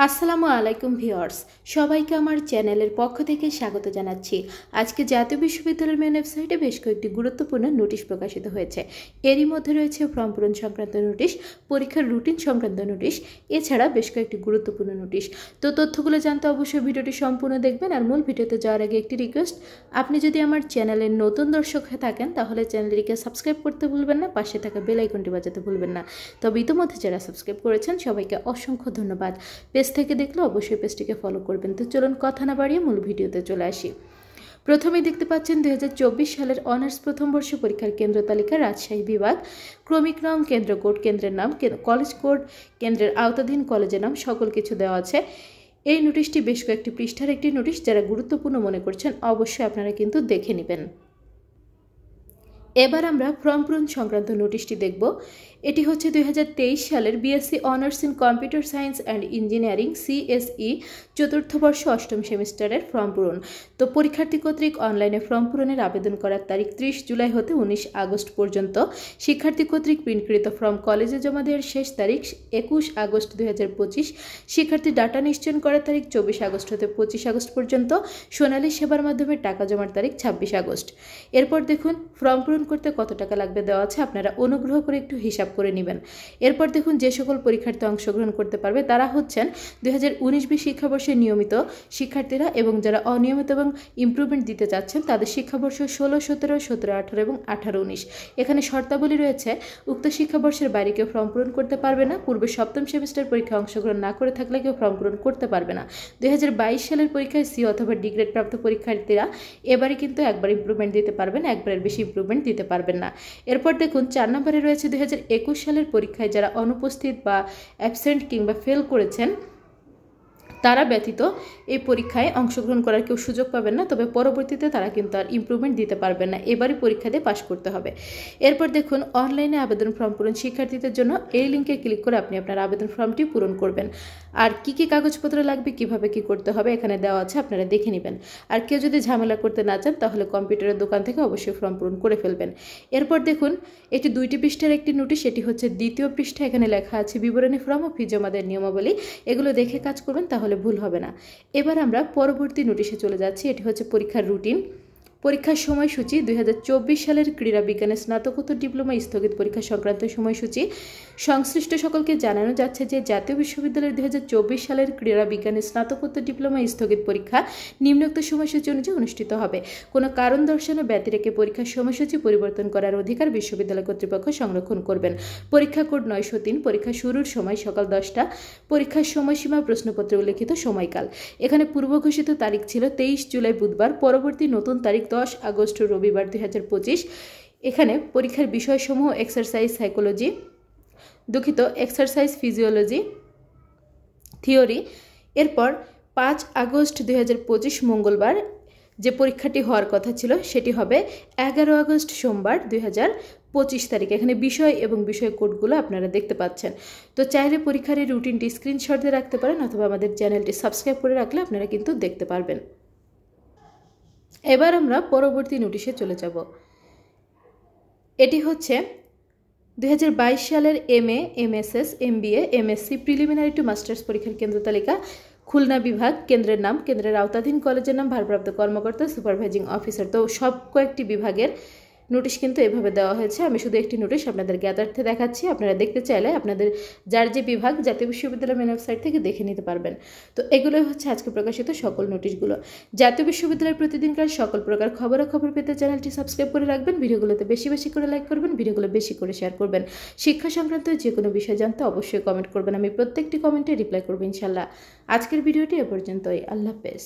আসসালামু আলাইকুম ভিউয়ার্স, সবাইকে আমার চ্যানেলের পক্ষ থেকে স্বাগত জানাচ্ছি। আজকে জাতীয় বিশ্ববিদ্যালয়ের মেন ওয়েবসাইটে বেশ কয়েকটি গুরুত্বপূর্ণ নোটিশ প্রকাশিত হয়েছে। এরই মধ্যে রয়েছে ফর্ম পূরণ সংক্রান্ত নোটিশ, পরীক্ষার রুটিন সংক্রান্ত নোটিশ, এছাড়া বেশ কয়েকটি গুরুত্বপূর্ণ নোটিশ। তো তথ্যগুলো জানতে অবশ্যই ভিডিওটি সম্পূর্ণ দেখবেন। আর মূল ভিডিওতে যাওয়ার আগে একটি রিকোয়েস্ট, আপনি যদি আমার চ্যানেলের নতুন দর্শক হয়ে থাকেন তাহলে চ্যানেলটিকে সাবস্ক্রাইব করতে ভুলবেন না, পাশে থাকা বেল আইকনটি বাজাতে ভুলবেন না। তবে ইতিমধ্যে যারা সাবস্ক্রাইব করেছেন সবাইকে অসংখ্য ধন্যবাদ। পেজ থেকে দেখলে অবশ্যই পেজটিকে ফলো করবেন। তো চলুন কথা না বাড়িয়ে মূল ভিডিওতে চলে আসি। প্রথমেই দেখতে পাচ্ছেন 2024 সালের অনার্স প্রথম বর্ষ পরীক্ষার কেন্দ্র তালিকা রাজশাহী বিভাগ, ক্রমিক নাম, কেন্দ্র কোড, কেন্দ্রের নাম, কলেজ কোড, কেন্দ্রের আওতাধীন কলেজের নাম, সকল কিছু দেওয়া আছে। এই নোটিশটি বেশ কয়েকটি পৃষ্ঠার একটি নোটিশ, যারা গুরুত্বপূর্ণ মনে করছেন অবশ্যই আপনারা কিন্তু দেখে নেবেন। এবার আমরা ফর্ম পূরণ সংক্রান্ত নোটিশটি দেখব। এটি হচ্ছে 2023 সালের BSc honours in computer science and engineering CSE চতুর্থ বর্ষ অষ্টম সেমিস্টারের ফর্ম পূরণ। তো পরীক্ষার্থী কর্তৃক অনলাইনে ফর্ম পূরণের আবেদন করার তারিখ 30 জুলাই হতে 19 আগস্ট পর্যন্ত। শিক্ষার্থী কর্তৃক প্রিন্টকৃত ফর্ম কলেজে জমা দেওয়ার শেষ তারিখ 21 আগস্ট 2025। শিক্ষার্থী ডাটা নিশ্চয়ন করার তারিখ 24 আগস্ট হতে 25 আগস্ট পর্যন্ত। সোনালী সেবার মাধ্যমে টাকা জমার তারিখ 26 আগস্ট। এরপর দেখুন ফর্ম পূরণ করতে কত টাকা লাগবে দেওয়া আছে, আপনারা অনুগ্রহ করে একটু হিসাব করে নেবেন। এরপর দেখুন যে সকল পরীক্ষার্থী অংশগ্রহণ করতে পারবে তারা হচ্ছেন 2019-20 শিক্ষাবর্ষের নিয়মিত শিক্ষার্থীরা এবং যারা অনিয়মিত এবং ইমপ্রুভমেন্ট দিতে চাচ্ছেন তাদের শিক্ষাবর্ষ 16-17, 17-18 এবং 18-19। এখানে শর্তাবলী রয়েছে, উক্ত শিক্ষাবর্ষের বাইরে কেউ ফর্ম পূরণ করতে পারবে না। পূর্বে সপ্তম সেমিস্টার পরীক্ষায় অংশগ্রহণ না করে থাকলে কেউ ফর্ম পূরণ করতে পারবে না। 2022 সালের পরীক্ষায় সি অথবা ডি গ্রেড প্রাপ্ত পরীক্ষার্থীরা এবারে কিন্তু একবার ইমপ্রুভমেন্ট দিতে পারবেন, একবারের বেশি ইমপ্রুভমেন্ট দিতে পারবেন না। এরপর দেখুন 4 নম্বরে রয়েছে 2021 সালের পরীক্ষায় যারা অনুপস্থিত বা অ্যাবসেন্ট কিংবা ফেল করেছেন তারা ব্যতীত এই পরীক্ষায় অংশগ্রহণ করার কেউ সুযোগ পাবেন না। তবে পরবর্তীতে তারা কিন্তু আর ইমপ্রুভমেন্ট দিতে পারবেন না, এবারই পরীক্ষা দিয়ে পাশ করতে হবে। এরপর দেখুন অনলাইনে আবেদন ফর্ম পূরণ শিক্ষার্থীদের জন্য এই লিঙ্কে ক্লিক করে আপনি আপনার আবেদন ফর্মটি পূরণ করবেন। আর কি কি কাগজপত্র লাগবে, কিভাবে কি করতে হবে এখানে দেওয়া আছে, আপনারা দেখে নেবেন। আর কেউ যদি ঝামেলা করতে না চান তাহলে কম্পিউটারের দোকান থেকে অবশ্যই ফর্ম পূরণ করে ফেলবেন। এরপর দেখুন এটি 2টি পৃষ্ঠার একটি নোটিশ, এটি হচ্ছে দ্বিতীয় পৃষ্ঠা। এখানে লেখা আছে বিবরণী ফর্ম ও ফি জমাদের নিয়মাবলী, এগুলো দেখে কাজ করবেন তাহলে ভুল হবে না। এবার আমরা পরবর্তী নোটিশে চলে যাচ্ছি। এটি হচ্ছে পরীক্ষার রুটিন। পরীক্ষার সময়সূচি 2024 সালের ক্রীড়া বিজ্ঞানে স্নাতকোত্তর ডিপ্লোমা স্থগিত পরীক্ষা সংক্রান্ত সময়সূচি। সংশ্লিষ্ট সকলকে জানানো যাচ্ছে যে জাতীয় বিশ্ববিদ্যালয়ের 2024 সালের ক্রীড়া বিজ্ঞানে স্নাতকোত্তর ডিপ্লোমা স্থগিত পরীক্ষা নিম্নোক্ত সময়সূচি অনুযায়ী অনুষ্ঠিত হবে। কোনো কারণ দর্শানো ব্যতি রেখে পরীক্ষার সময়সূচি পরিবর্তন করার অধিকার বিশ্ববিদ্যালয় কর্তৃপক্ষ সংরক্ষণ করবেন। পরীক্ষা কোড 903। পরীক্ষা শুরুর সময় সকাল 10টা। পরীক্ষার সময়সীমা প্রশ্নপত্রে উল্লেখিত সময়কাল। এখানে পূর্ব ঘোষিত তারিখ ছিল 23 জুলাই বুধবার, পরবর্তী নতুন তারিখ 10 আগস্ট রবিবার 2025। এখানে পরীক্ষার বিষয়সমূহ এক্সারসাইজ ফিজিওলজি থিওরি। এরপর 5 আগস্ট 2025 মঙ্গলবার যে পরীক্ষাটি হওয়ার কথা ছিল সেটি হবে 11 আগস্ট সোমবার 2025 তারিখ। এখানে বিষয় এবং বিষয় কোডগুলো আপনারা দেখতে পাচ্ছেন। তো চাইলে পরীক্ষার এই রুটিনটি স্ক্রিনশট দিয়ে রাখতে পারেন অথবা আমাদের চ্যানেলটি সাবস্ক্রাইব করে রাখলে আপনারা কিন্তু দেখতে পারবেন। এবার আমরা পরবর্তী নোটিশে চলে যাব। এটি হচ্ছে 2022 সালের MA, MSS, MBA, MSc preliminary to masters পরীক্ষার কেন্দ্র তালিকা। খুলনা বিভাগ, কেন্দ্রের নাম, কেন্দ্রের আওতাধীন কলেজের নাম, ভারপ্রাপ্ত কর্মকর্তা, সুপারভাইজিং অফিসার। তো সব কয়েকটি বিভাগের নোটিশ কিন্তু এভাবে দেওয়া হয়েছে। আমি শুধু একটি নোটিশ আপনাদের জ্ঞাতার্থে দেখাচ্ছি, আপনারা দেখতে চাইলে আপনাদের যার যে বিভাগ জাতীয় বিশ্ববিদ্যালয়ের মেন ওয়েবসাইট থেকে দেখে নিতে পারবেন। তো এগুলোই হচ্ছে আজকে প্রকাশিত সকল নোটিশগুলো। জাতীয় বিশ্ববিদ্যালয়ের প্রতিদিনকার সকল প্রকার খবরাখবর পেতে চ্যানেলটি সাবস্ক্রাইব করে রাখবেন, ভিডিওগুলোতে বেশি বেশি করে লাইক করবেন, ভিডিওগুলো বেশি করে শেয়ার করবেন। শিক্ষা সংক্রান্ত যে কোনো বিষয় জানতে অবশ্যই কমেন্ট করবেন, আমি প্রত্যেকটি কমেন্টে রিপ্লাই করবো ইনশাল্লাহ। আজকের ভিডিওটি এ পর্যন্তই। আল্লাহ হাফেজ।